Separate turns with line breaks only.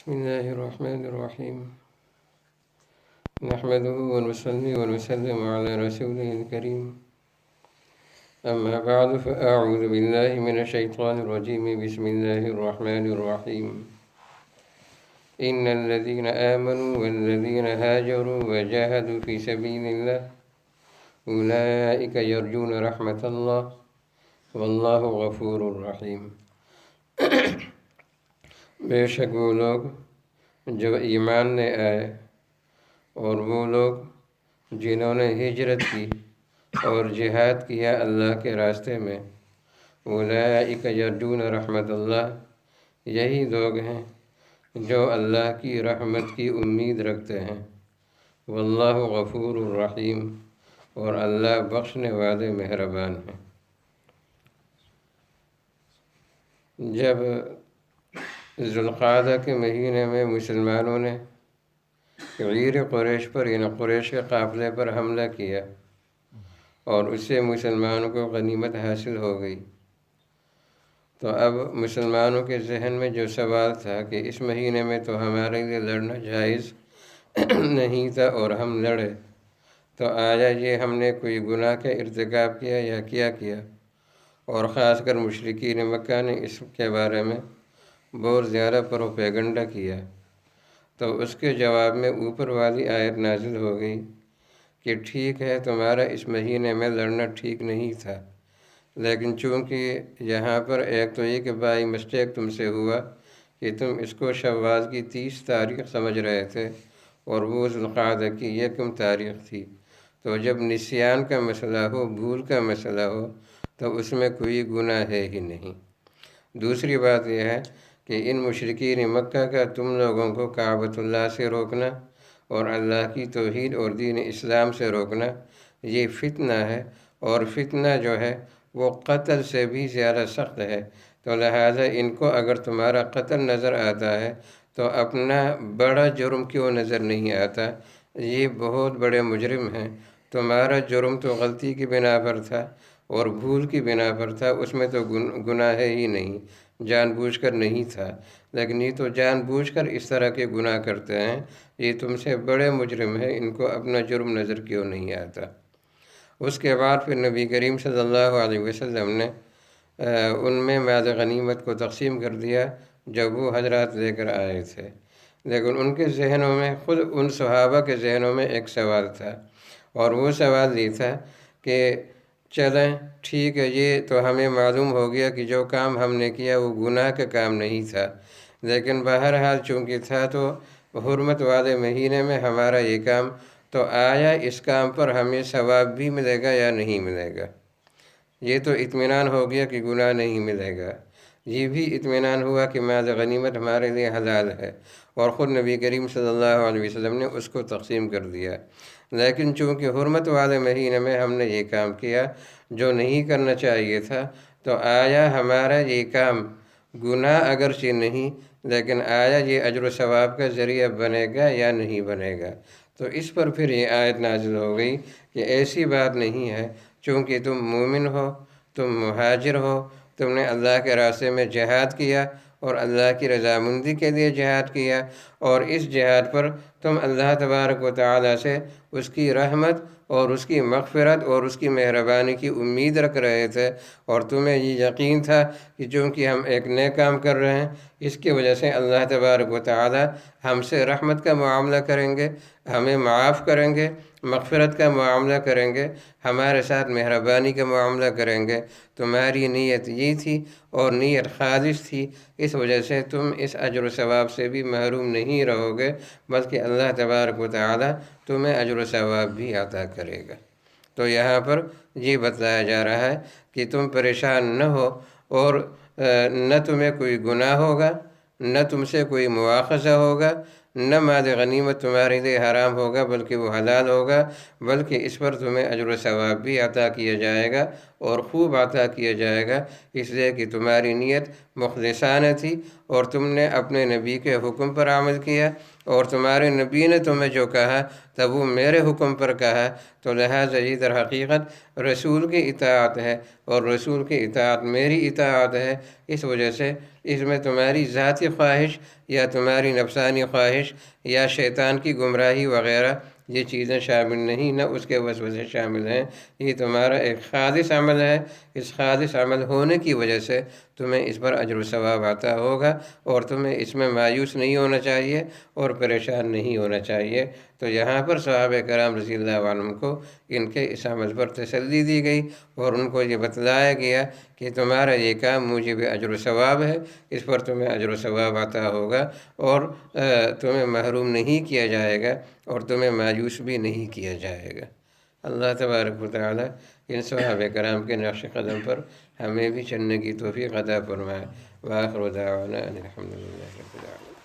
بسم الله الرحمن الرحيم. نحمده ونصلي ونسلم على رسوله الكريم. أما بعد فأعوذ بالله من الشيطان الرجيم. بسم الله الرحمن الرحيم. إن الذين آمنوا والذين هاجروا وجاهدوا في سبيل الله أولئك يرجون رحمة الله والله غفور رحيم. بے شک وہ لوگ جو ایمان لے آئے اور وہ لوگ جنہوں نے ہجرت کی اور جہاد کیا اللہ کے راستے میں، اولئک یرجون رحمت اللہ، یہی لوگ ہیں جو اللہ کی رحمت کی امید رکھتے ہیں۔ واللہ غفور الرحیم، اور اللہ بخشنے والے مہربان ہیں۔ جب ذوالقعدہ کے مہینے میں مسلمانوں نے عیر قریش پر یعنی قریش کے قافلے پر حملہ کیا اور اس سے مسلمانوں کو غنیمت حاصل ہو گئی، تو اب مسلمانوں کے ذہن میں جو سوال تھا کہ اس مہینے میں تو ہمارے لیے لڑنا جائز نہیں تھا اور ہم لڑے، تو آیا یہ ہم نے کوئی گناہ کا ارتکاب کیا یا کیا؟ اور خاص کر مشرکین مکہ نے اس کے بارے میں بہت زیادہ پروپیگنڈا کیا، تو اس کے جواب میں اوپر والی آیت نازل ہو گئی کہ ٹھیک ہے تمہارا اس مہینے میں لڑنا ٹھیک نہیں تھا، لیکن چونکہ یہاں پر ایک تو یہ کہ بائی مسٹیک تم سے ہوا کہ تم اس کو شوال کی 30 تاریخ سمجھ رہے تھے اور وہ ذوالقعدہ کی 1 تاریخ تھی، تو جب نسیان کا مسئلہ ہو، بھول کا مسئلہ ہو، تو اس میں کوئی گناہ ہے ہی نہیں۔ دوسری بات یہ ہے کہ ان مشرکین مکہ کا تم لوگوں کو کعبۃ اللہ سے روکنا اور اللہ کی توحید اور دین اسلام سے روکنا یہ فتنہ ہے، اور فتنہ جو ہے وہ قتل سے بھی زیادہ سخت ہے، تو لہٰذا ان کو اگر تمہارا قتل نظر آتا ہے تو اپنا بڑا جرم کیوں نظر نہیں آتا؟ یہ بہت بڑے مجرم ہیں، تمہارا جرم تو غلطی کی بنا پر تھا اور بھول کی بنا پر تھا، اس میں تو گناہ ہی نہیں، جان بوجھ کر نہیں تھا، لیکن یہ تو جان بوجھ کر اس طرح کے گناہ کرتے ہیں، یہ تم سے بڑے مجرم ہیں، ان کو اپنا جرم نظر کیوں نہیں آتا؟ اس کے بعد پھر نبی کریم صلی اللہ علیہ وسلم نے ان میں مال غنیمت کو تقسیم کر دیا جب وہ حضرات لے کر آئے تھے، لیکن ان کے ذہنوں میں، خود ان صحابہ کے ذہنوں میں ایک سوال تھا، اور وہ سوال یہ تھا کہ چلیں ٹھیک ہے، یہ تو ہمیں معلوم ہو گیا کہ جو کام ہم نے کیا وہ گناہ کا کام نہیں تھا، لیکن بہرحال چونکہ تھا تو حرمت والے مہینے میں ہمارا یہ کام، تو آیا اس کام پر ہمیں ثواب بھی ملے گا یا نہیں ملے گا؟ یہ تو اطمینان ہو گیا کہ گناہ نہیں ملے گا، یہ بھی اطمینان ہوا کہ مال غنیمت ہمارے لیے حلال ہے، اور خود نبی کریم صلی اللہ علیہ وسلم نے اس کو تقسیم کر دیا، لیکن چونکہ حرمت والے مہینے میں ہم نے یہ کام کیا جو نہیں کرنا چاہیے تھا، تو آیا ہمارا یہ کام گناہ اگرچہ نہیں، لیکن آیا یہ اجر و ثواب کا ذریعہ بنے گا یا نہیں بنے گا؟ تو اس پر پھر یہ آیت نازل ہو گئی کہ ایسی بات نہیں ہے، چونکہ تم مومن ہو، تم مہاجر ہو، تم نے اللہ کے راستے میں جہاد کیا اور اللہ کی رضامندی کے لیے جہاد کیا، اور اس جہاد پر تم اللہ تبارک و تعالیٰ سے اس کی رحمت اور اس کی مغفرت اور اس کی مہربانی کی امید رکھ رہے تھے، اور تمہیں یہ یقین تھا کہ چونکہ ہم ایک نیک کام کر رہے ہیں، اس کی وجہ سے اللہ تبارک و تعالیٰ ہم سے رحمت کا معاملہ کریں گے، ہمیں معاف کریں گے، مغفرت کا معاملہ کریں گے، ہمارے ساتھ مہربانی کا معاملہ کریں گے، تمہاری نیت یہ تھی اور نیت خالص تھی، اس وجہ سے تم اس اجر و ثواب سے بھی محروم نہیں رہو گے، بلکہ اللہ تبارک و تعالیٰ تمہیں اجر و ثواب بھی عطا کرے گا۔ تو یہاں پر یہ بتلایا جا رہا ہے کہ تم پریشان نہ ہو، اور نہ تمہیں کوئی گناہ ہوگا، نہ تم سے کوئی مواخذہ ہوگا، نہ مال غنیمت تمہارے لیے حرام ہوگا بلکہ وہ حلال ہوگا، بلکہ اس پر تمہیں اجر و ثواب بھی عطا کیا جائے گا اور خوب عطا کیا جائے گا، اس لیے کہ تمہاری نیت مخلصانہ تھی اور تم نے اپنے نبی کے حکم پر عمل کیا، اور تمہارے نبی نے تمہیں جو کہا تب وہ میرے حکم پر کہا، تو لہٰذا یہ در حقیقت رسول کی اطاعت ہے، اور رسول کی اطاعت میری اطاعت ہے، اس وجہ سے اس میں تمہاری ذاتی خواہش یا تمہاری نفسانی خواہش یا شیطان کی گمراہی وغیرہ یہ چیزیں شامل نہیں، نہ اس کے وسوسے شامل ہیں۔ یہ تمہارا ایک خالص عمل ہے۔ اس خالص عمل ہونے کی وجہ سے تمہیں اس پر اجر و ثواب عطا ہوگا، اور تمہیں اس میں مایوس نہیں ہونا چاہیے اور پریشان نہیں ہونا چاہیے۔ تو یہاں پر صحابہ کرام رضی اللہ عنہم کو ان کے اس عمل پر تسلی دی گئی، اور ان کو یہ بتلایا گیا کہ تمہارا یہ کام موجب اجر و ثواب ہے، اس پر تمہیں اجر و ثواب عطا ہوگا، اور تمہیں محروم نہیں کیا جائے گا، اور تمہیں مایوس بھی نہیں کیا جائے گا۔ اللہ تبارک و تعالی ان صحابہ کرام کے نقش قدم پر ہمیں بھی چلنے کی توفیق عطا فرمائے۔ وآخر دعوانا ان الحمد للہ رب العالمین۔